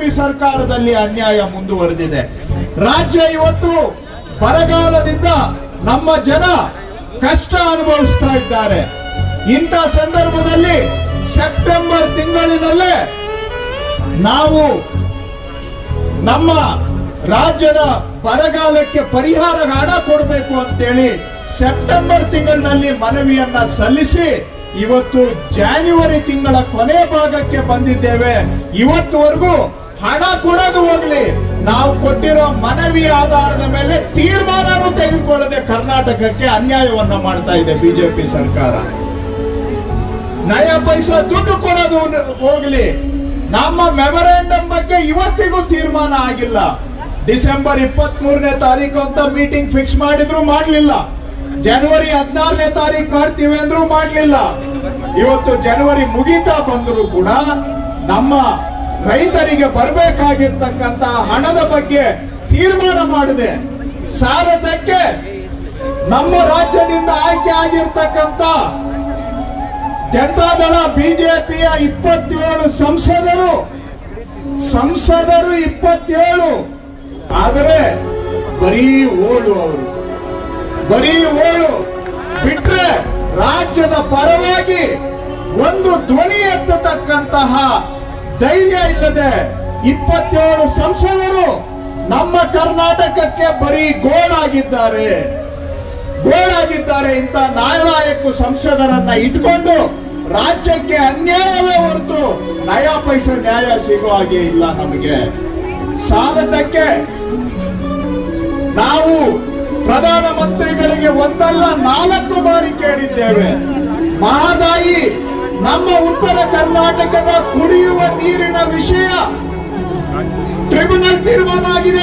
BJP ಸರ್ಕಾರದಲ್ಲಿ ಅನ್ಯಾಯ ಮುಂದುವರೆದಿದೆ. ರಾಜ್ಯ ಇವತ್ತು ಬರಗಾಲದಿಂದ ನಮ್ಮ ಜನ ಕಷ್ಟ ಅನುಭವಿಸ್ತಾ ಇದ್ದಾರೆ. ಇಂಥ ಸಂದರ್ಭದಲ್ಲಿ ಸೆಪ್ಟೆಂಬರ್ ತಿಂಗಳಿನಲ್ಲೇ ನಾವು ನಮ್ಮ ರಾಜ್ಯದ ಬರಗಾಲಕ್ಕೆ ಪರಿಹಾರ ಹಣ ಕೊಡಬೇಕು ಅಂತೇಳಿ ಸೆಪ್ಟೆಂಬರ್ ತಿಂಗಳಿನಲ್ಲಿ ಮನವಿಯನ್ನ ಸಲ್ಲಿಸಿ ಇವತ್ತು ಜಾನ್ಯುವರಿ ತಿಂಗಳ ಕೊನೆ ಭಾಗಕ್ಕೆ ಬಂದಿದ್ದೇವೆ. ಇವತ್ತುವರೆಗೂ ಹಣ ಕೊಡೋದು ಹೋಗ್ಲಿ, ನಾವು ಕೊಟ್ಟಿರೋ ಮನವಿಯ ಆಧಾರದ ಮೇಲೆ ತೀರ್ಮಾನನೂ ತೆಗೆದುಕೊಳ್ಳದೆ ಕರ್ನಾಟಕಕ್ಕೆ ಅನ್ಯಾಯವನ್ನ ಮಾಡ್ತಾ ಇದೆ ಬಿಜೆಪಿ ಸರ್ಕಾರ. ನಯ ಪೈಸಾ ದುಡ್ಡು ಕೊಡೋದು ಹೋಗ್ಲಿ, ನಮ್ಮ ಮೆಮೊರಾಂಡಮ್ ಬಗ್ಗೆ ಇವತ್ತಿಗೂ ತೀರ್ಮಾನ ಆಗಿಲ್ಲ. ಡಿಸೆಂಬರ್ 23ನೇ ತಾರೀಕು ಅಂತ ಮೀಟಿಂಗ್ ಫಿಕ್ಸ್ ಮಾಡಿದ್ರು ಮಾಡ್ಲಿಲ್ಲ. ಜನವರಿ 16ನೇ ತಾರೀಕು ಮಾಡ್ತೀವಿ ಅಂದ್ರೂ ಮಾಡ್ಲಿಲ್ಲ. ಇವತ್ತು ಜನವರಿ ಮುಗೀತಾ ಬಂದರೂ ಕೂಡ ನಮ್ಮ ರೈತರಿಗೆ ಬರಬೇಕಾಗಿರ್ತಕ್ಕಂತ ಹಣದ ಬಗ್ಗೆ ತೀರ್ಮಾನ ಮಾಡಿದೆ. ಸಾಲದಕ್ಕೆ ನಮ್ಮ ರಾಜ್ಯದಿಂದ ಆಯ್ಕೆ ಆಗಿರ್ತಕ್ಕಂತ ಜನತಾದಳ ಬಿಜೆಪಿಯ 27 ಸಂಸದರು 27, ಆದರೆ ಬರೀ ಓಳು, ಅವರು ಬರೀ ಓಳು ಬಿಟ್ರೆ ರಾಜ್ಯದ ಪರವಾಗಿ ಒಂದು ಧ್ವನಿ ಎತ್ತತಕ್ಕಂತಹ ಧೈರ್ಯ ಇಲ್ಲದೆ 27 ಸಂಸದರು ನಮ್ಮ ಕರ್ನಾಟಕಕ್ಕೆ ಬರೀ ಗೋಳಾಗಿದ್ದಾರೆ. ಇಂಥ ನಾಲಾಯಕ ಸಂಸದರನ್ನ ಇಟ್ಕೊಂಡು ರಾಜ್ಯಕ್ಕೆ ಅನ್ಯಾಯವೇ ಹೊರತು ನಯಾ ಪೈಸೆ ನ್ಯಾಯ ಸಿಗೋ ಹಾಗೆ ಇಲ್ಲ. ನಮಗೆ ಸಾಲದಕ್ಕೆ ನಾವು ಪ್ರಧಾನಮಂತ್ರಿಗಳಿಗೆ ಒಂದಲ್ಲ 4 ಬಾರಿ ಕೇಳಿದ್ದೇವೆ. ಮಹದಾಯಿ ನಮ್ಮ ಉತ್ತರ ಕರ್ನಾಟಕದ ಕುಡಿಯುವ ನೀರಿನ ವಿಷಯ ಟ್ರಿಬ್ಯುನಲ್ ತೀರ್ಮಾನ ಆಗಿದೆ.